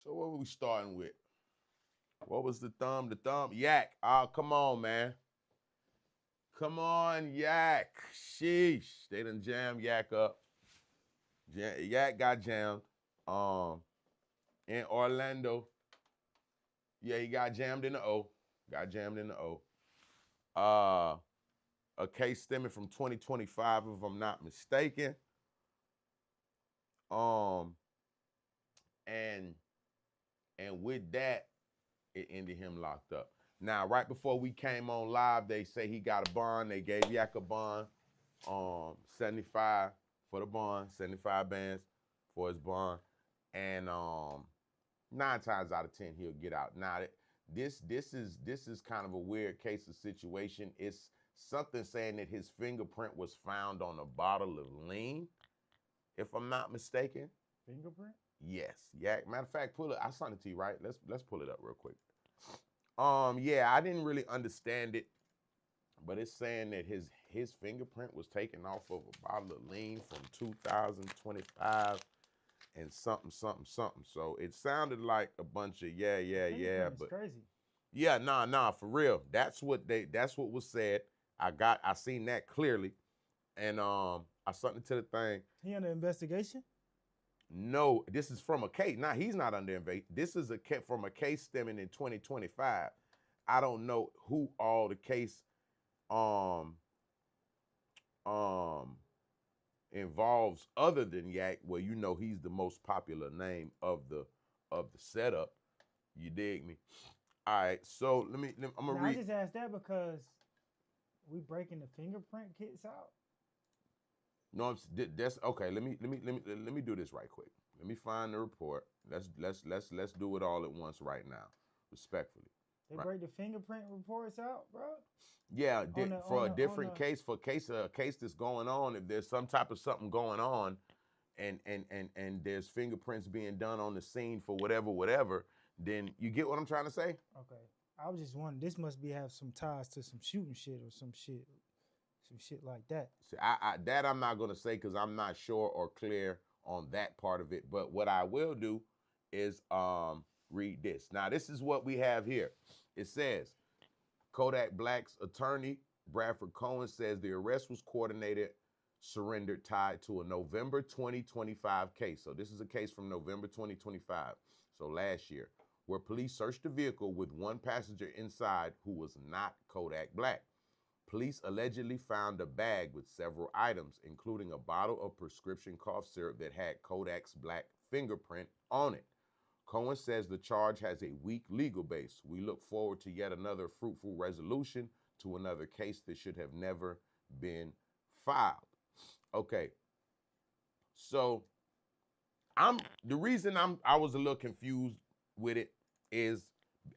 So what were we starting with? What was the thumb? The thumb? Yak. Oh, come on, man. Come on, Yak. Sheesh. They done jammed Yak up. Yak got jammed. Um, in Orlando. Yeah, he got jammed in the O. Got jammed in the O. Uh, a case stemming from 2025, if I'm not mistaken. Um, and with that, it ended him locked up. Now, right before we came on live, they say he got a bond. They gave Yak a bond, 75 for the bond, 75 bands for his bond, and 9 times out of 10 he'll get out. Now, this is kind of a weird case of situation. It's something saying that his fingerprint was found on a bottle of lean, if I'm not mistaken. Fingerprint? Yes, Yak. Matter of fact, pull it. I sent it to you, right? Let's pull it up real quick. Yeah, I didn't really understand it, but it's saying that his fingerprint was taken off of a bottle of lean from 2025 and something, something, something. So it sounded like a bunch of yeah, Fingerprint is but crazy. yeah, nah, for real. That's what was said. I seen that clearly, and I sent it to the thing. He under investigation? No, this is from a case. Now he's not under investigation. This is from a case stemming in 2025. I don't know who all the case um um involves other than Yak. Well, you know he's the most popular name of the setup. You dig me? All right. So I'm gonna Now I read. just asked that because we breaking the fingerprint kits out. No, that's okay. Let me do this right quick. Let me find the report. Let's do it all at once right now, respectfully. They Right. break the fingerprint reports out, bro. Yeah, for a On different the case, for a case that's going on, if there's some type of something going on, and there's fingerprints being done on the scene for whatever, then you get what I'm trying to say. okay. I was just wondering, this must be have some ties to some shooting shit or some shit like that. See, that I'm not gonna say because I'm not sure or clear on that part of it. But what I will do is read this. Now this is what we have here. It says Kodak Black's attorney Bradford Cohen says the arrest was coordinated, surrendered, tied to a November 2025 case. So this is a case from November 2025, so last year, where police searched the vehicle with one passenger inside who was not Kodak Black. Police allegedly found a bag with several items, including a bottle of prescription cough syrup that had Kodak's black fingerprint on it. Cohen says the charge has a weak legal base. We look forward to yet another fruitful resolution to another case that should have never been filed. Okay, so the reason I was a little confused with it is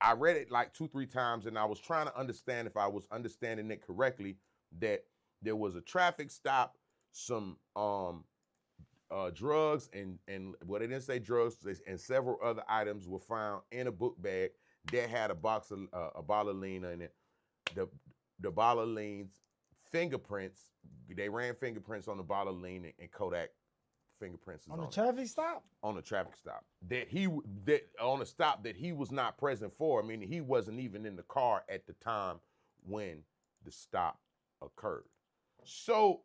I read it like 2-3 times and I was trying to understand if I was understanding it correctly, that there was a traffic stop, some drugs and well, they didn't say drugs, and several other items were found in a book bag that had a bottle of lean in it. The bottle of lean's fingerprints, they ran fingerprints on the bottle of lean, and Kodak fingerprints is On the on it. traffic stop? On a traffic stop that on a stop that he was not present for. I mean, he wasn't even in the car at the time when the stop occurred. So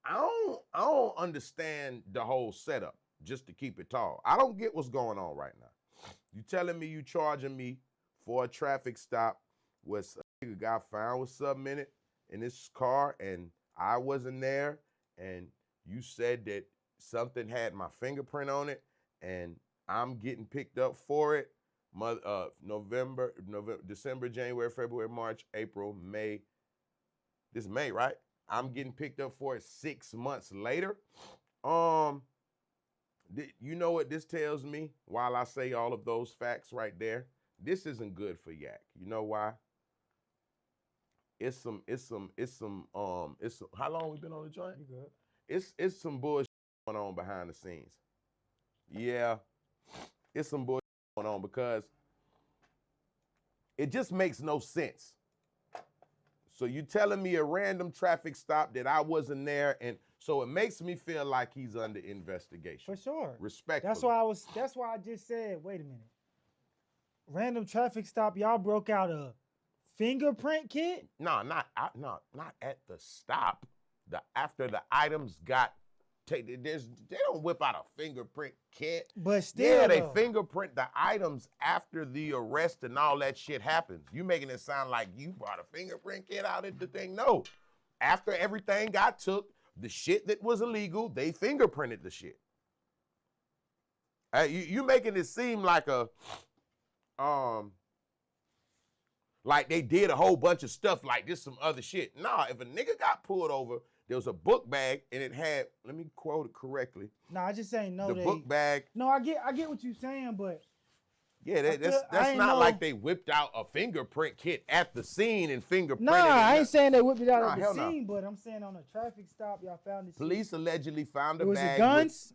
I don't understand the whole setup. Just to keep it tall, I don't get what's going on right now. You telling me you charging me for a traffic stop where a nigga got found with something in it in this car and I wasn't there, and you said that something had my fingerprint on it and I'm getting picked up for it. November, December, January, February, March, April, May. This is May, right? I'm getting picked up for it 6 months later. You know what this tells me? While I say all of those facts right there, this isn't good for Yak. You know why? It's some. How long we been on the joint? You good? It's some bullshit going on behind the scenes. Yeah, it's some bullshit going on because it just makes no sense. So you telling me a random traffic stop that I wasn't there, and So it makes me feel like he's under investigation. For sure. Respectfully. That's why I just said, wait a minute. Random traffic stop, y'all broke out a fingerprint kit? No, not at the stop. After the items got taken, they don't whip out a fingerprint kit. But still, yeah, they though. fingerprint the items after the arrest and all that shit happens. You making it sound like you brought a fingerprint kit out at the thing? No. After everything got took, the shit that was illegal, they fingerprinted the shit. You making it seem like like they did a whole bunch of stuff like this, some other shit. Nah, if a nigga got pulled over, there was a book bag and it had, let me quote it correctly. No, I just saying no. The book bag. No, I get what you're saying, but yeah, that's not like they whipped out a fingerprint kit at the scene and fingerprinted. Nah, I ain't saying they whipped it out at the scene, no. but I'm saying on a traffic stop, y'all found this. Police allegedly found a was bag. It guns?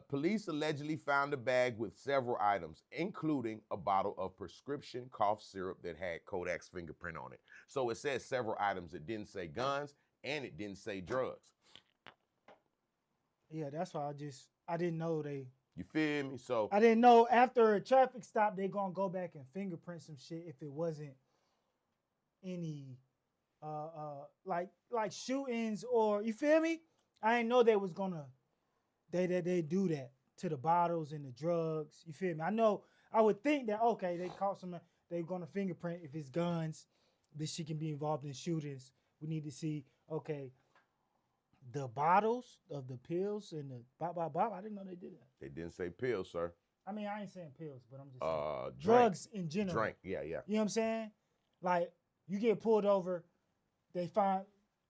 Police allegedly found a bag with several items, including a bottle of prescription cough syrup that had Kodak's fingerprint on it. So it says several items. It didn't say guns and it didn't say drugs. Yeah, that's why I didn't know they. You feel me? So I didn't know after a traffic stop they gonna go back and fingerprint some shit if it wasn't any like shootings or you feel me? I didn't know they was gonna they do that to the bottles and the drugs. You feel me? I would think that okay, they caught some, they're gonna fingerprint if it's guns. This shit can be involved in shootings. We need to see, okay, the bottles of the pills and the bop. I didn't know they did that. They didn't say pills, sir. I mean, I ain't saying pills, but I'm just saying drugs in general. Drink, yeah. You know what I'm saying? Like, you get pulled over,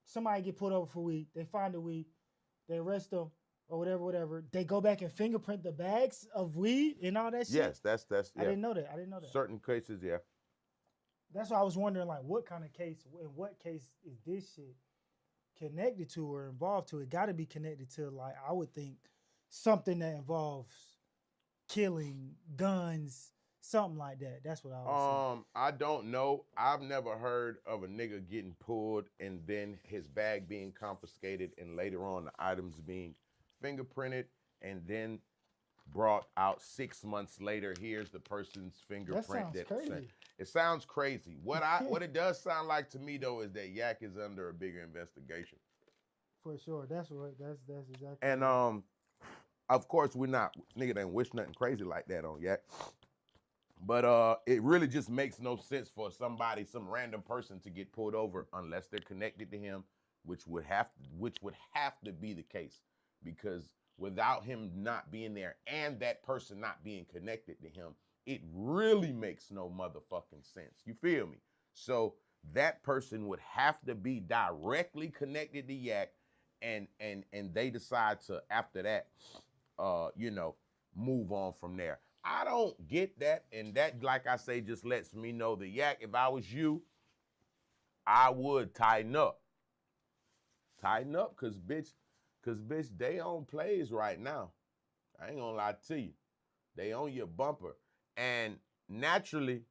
somebody get pulled over for weed, they find the weed, they arrest them, or whatever. They go back and fingerprint the bags of weed and all that shit? Yes, that's yeah. I didn't know that. Certain cases, yeah. That's why I was wondering, like, what kind of case, in what case is this shit connected to or involved to? It got to be connected to, like, I would think something that involves killing, guns, something like that. That's what I was saying. I don't know. I've never heard of a nigga getting pulled and then his bag being confiscated and later on the items being fingerprinted and then brought out 6 months later. Here's the person's fingerprint. That sounds crazy. It sounds crazy. What it does sound like to me though is that Yak is under a bigger investigation. For sure. That's exactly. And of course nigga didn't wish nothing crazy like that on Yak. But it really just makes no sense for some random person to get pulled over unless they're connected to him, which would have to be the case, because without him not being there and that person not being connected to him, it really makes no motherfucking sense. You feel me? So that person would have to be directly connected to Yak, and they decide to, after that, move on from there. I don't get that, and that, like I say, just lets me know that Yak, if I was you, I would tighten up. Tighten up, cause bitch, they on plays right now. I ain't gonna lie to you. They on your bumper. And naturally,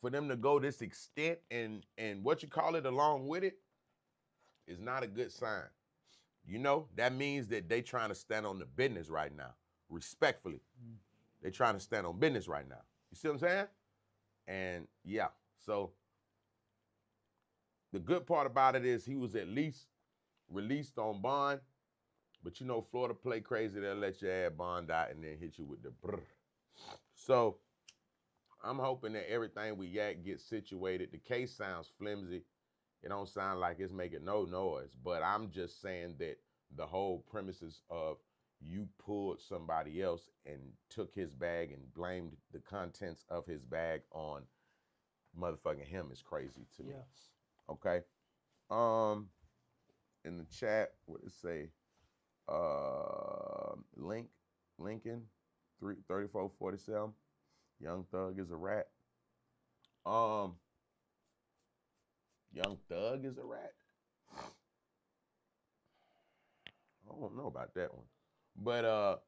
for them to go this extent and along with it is not a good sign. You know, that means that they trying to stand on the business right now. Respectfully. They trying to stand on business right now. You see what I'm saying? And yeah, so the good part about it is he was at least released on bond, but you know, Florida play crazy. They'll let you add bond out and then hit you with the brr. So I'm hoping that everything with Yak gets situated. The case sounds flimsy. It don't sound like it's making no noise, but I'm just saying that the whole premises of you pulled somebody else and took his bag and blamed the contents of his bag on motherfucking him is crazy to me. Okay. In the chat, what it say? Lincoln 3447. Young Thug is a rat. Young Thug is a rat. I don't know about that one. But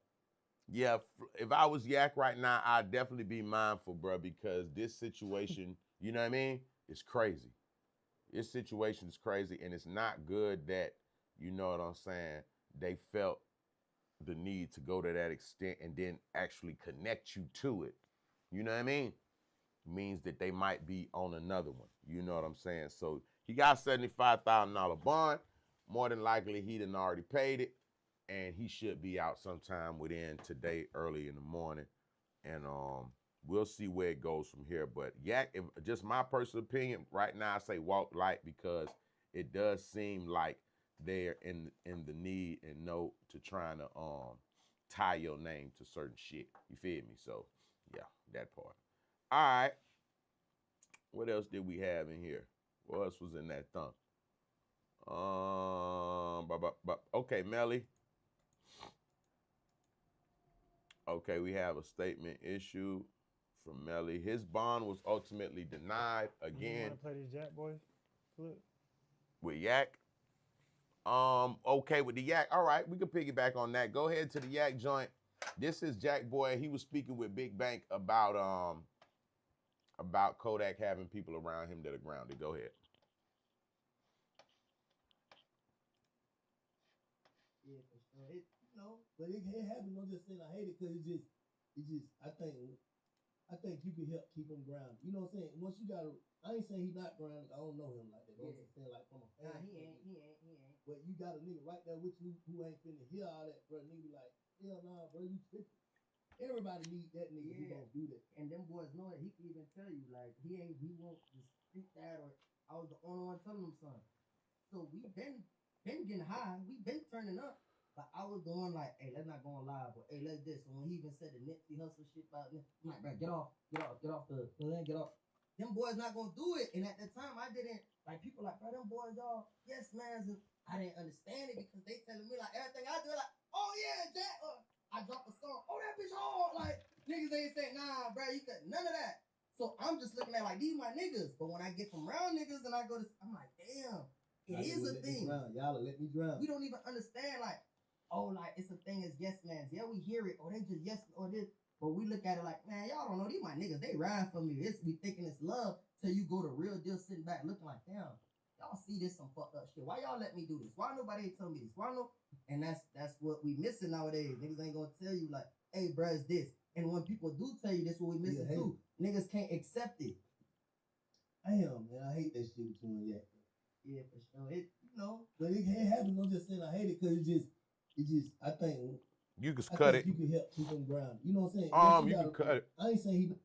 yeah, if I was Yak right now, I'd definitely be mindful, bro, because this situation, you know what I mean? It's crazy. This situation is crazy, and it's not good that you know what I'm saying, they felt the need to go to that extent and then actually connect you to it. You know what I mean? Means that they might be on another one. You know what I'm saying? So he got $75,000 bond. More than likely, he done already paid it, and he should be out sometime within today, early in the morning. And we'll see where it goes from here. But Yak, if, just my personal opinion, right now I say walk light because it does seem like they're in the need and know to trying to tie your name to certain shit. You feel me? So yeah, that part. All right. What else did we have in here? What else was in that thumb? Okay, Melly. Okay, we have a statement issued from Melly. His bond was ultimately denied You again want to play this Jack Boy clip? with Yak. Okay, with the Yak. All right, we can piggyback on that. Go ahead to the Yak joint. This is Jack Boy. He was speaking with Big Bank about Kodak having people around him that are grounded. Go ahead. Yeah, for sure. But it happens. I'm just saying I hate it because I think you can help keep him grounded. You know what I'm saying? Once you gotta, I ain't saying he's not grounded. I don't know him like that. But I'm just saying like from a fan. Nah, he ain't. But you got a nigga right there with you who ain't finna hear all that, bro. Nigga be like, hell nah, bro, you tripping. Everybody need that nigga who gonna do that. And them boys know it. He can even tell you, like, he won't just speak that, or I was the only one telling him something. So we been getting high. We been turning up. But I was the one like, hey, let's not go on live, but hey, let's this. And when he even said the Nipsey Hustle shit about it, I'm like, bro, get off the, get off. Them boys not gonna do it. And at the time, I didn't, like, people like, bro, them boys, y'all, yes, man. And I didn't understand it because they telling me, like, everything I do, like, oh, yeah, Jack, I dropped a song. Oh, that bitch hard. Like, niggas ain't saying, nah, bro, you could, none of that. So I'm just looking at, like, these my niggas. But when I get from round niggas and I go to, I'm like, damn, it is a thing. Y'all let me drown. We don't even understand, like, oh, like, it's a thing as yes mans. Yeah, we hear it, or they just yes, or this. But we look at it like, man, y'all don't know. These my niggas, they ride for me. We thinking it's love till you go to real deal sitting back looking like, damn, y'all see this some fucked up shit. Why y'all let me do this? Why nobody ain't tell me this? Why no? And that's what we missing nowadays. Niggas ain't gonna tell you like, hey, bruh, it's this. And when people do tell you this, what we missing too, niggas can't accept it. I am, man. I hate that shit between Yak. Yeah, for sure. But it happens. I'm just saying I hate it because I think you can cut it. You can help keep him grounded. You know what I'm saying? You can cut it. I ain't saying he.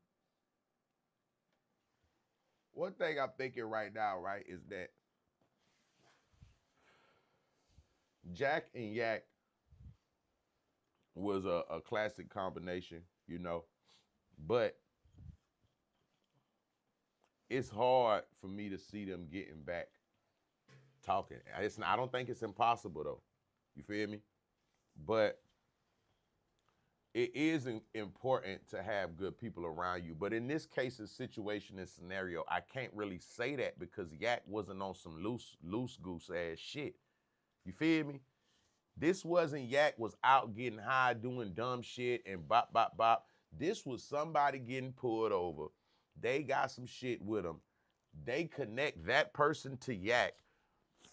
One thing I'm thinking right now, right, is that Jack and Yak was a classic combination, you know, but it's hard for me to see them getting back talking. I don't think it's impossible though. You feel me? But it is important to have good people around you. But in this case, situation and scenario, I can't really say that because Yak wasn't on some loose goose ass shit. You feel me? This wasn't Yak was out getting high doing dumb shit and bop, bop, bop. This was somebody getting pulled over. They got some shit with them. They connect that person to Yak,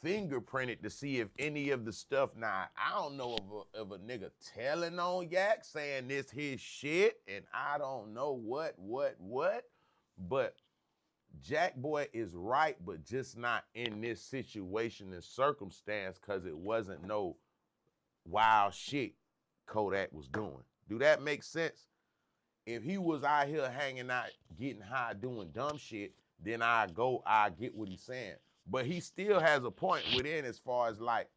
fingerprinted to see if any of the stuff. Now, I don't know of a nigga telling on Yak saying this his shit, and I don't know what, but Jack Boy is right, but just not in this situation and circumstance because it wasn't no wild shit Kodak was doing. Do that make sense? If he was out here hanging out, getting high, doing dumb shit, then I get what he's saying. But he still has a point within as far as like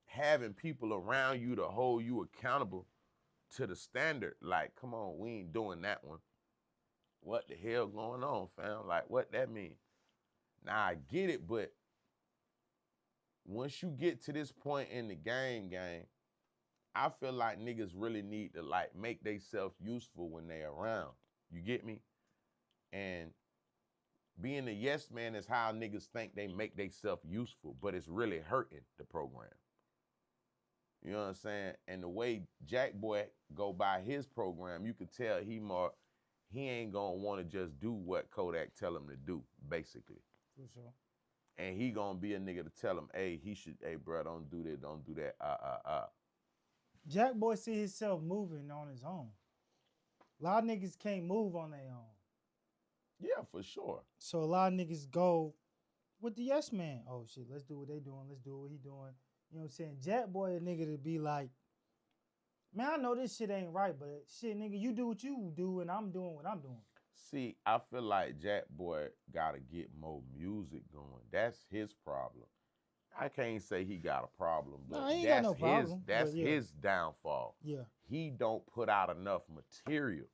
having people around you to hold you accountable to the standard. Like, come on, we ain't doing that one. What the hell going on, fam? Like, what that mean? Now, I get it, but once you get to this point in the game, I feel like niggas really need to like make themselves useful when they around. You get me? And being a yes man is how niggas think they make themselves useful, but it's really hurting the program. You know what I'm saying? And the way Jack Boy go by his program, you could tell he ain't gonna want to just do what Kodak tell him to do, basically. For sure. and he gonna be a nigga to tell him, hey, hey, bro, don't do that, don't do that. Jack Boy see himself moving on his own. A lot of niggas can't move on their own. Yeah, for sure. So a lot of niggas go with the yes man. Oh shit, let's do what they doing. Let's do what he doing. You know what I'm saying? Jack Boy a nigga to be like, man, I know this shit ain't right, but shit, nigga, you do what you do, and I'm doing what I'm doing. See, I feel like Jack Boy gotta get more music going. That's his problem. I can't say he got a problem, but Nah, he ain't that's got no problem, that's but yeah. his downfall. Yeah. He don't put out enough material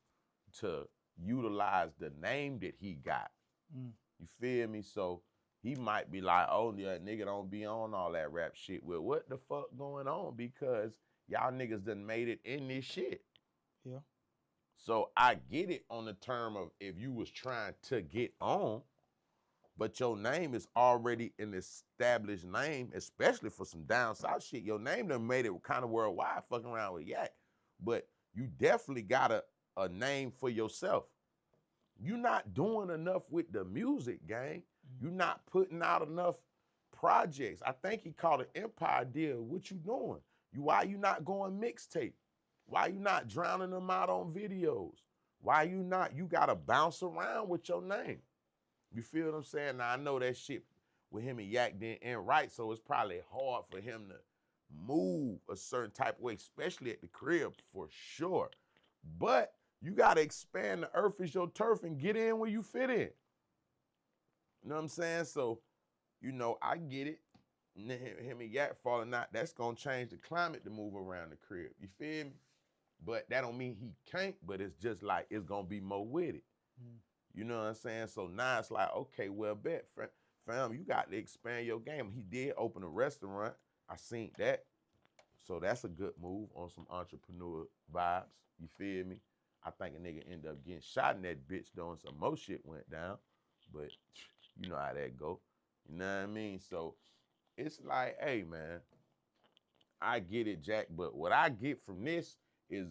to utilize the name that he got. Mm. You feel me? So he might be like, oh, yeah, nigga don't be on all that rap shit. Well, what the fuck going on? Because y'all niggas done made it in this shit. Yeah. So I get it on the term of if you was trying to get on, but your name is already an established name, especially for some down south shit. Your name done made it kind of worldwide, fucking around with Yak. But you definitely got a name for yourself. You're not doing enough with the music, gang. You're not putting out enough projects. I think he called an Empire deal. What you doing? Why you not going mixtape? Why you not drowning them out on videos? Why you not? You gotta bounce around with your name. You feel what I'm saying? Now I know that shit with him and Yak didn't end right, so it's probably hard for him to move a certain type of way, especially at the crib for sure. But you gotta expand the earth is your turf and get in where you fit in. You know what I'm saying? So, you know, I get it. Him and Yak falling out, that's gonna change the climate to move around the crib. You feel me? But that don't mean he can't, but it's just like it's gonna be more with it. Mm. You know what I'm saying? So now it's like, okay, well, bet, fam, you got to expand your game. He did open a restaurant. I seen that. So that's a good move on some entrepreneur vibes. You feel me? I think a nigga ended up getting shot in that bitch though, and some more shit went down. But you know how that go. You know what I mean? So it's like, hey, man, I get it, Jack, but what I get from this is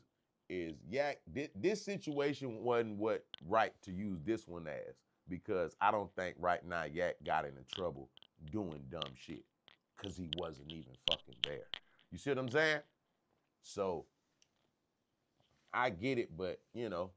Yak, this situation wasn't what right to use this one as, because I don't think right now Yak got into trouble doing dumb shit because he wasn't even fucking there. You see what I'm saying? So I get it, but you know,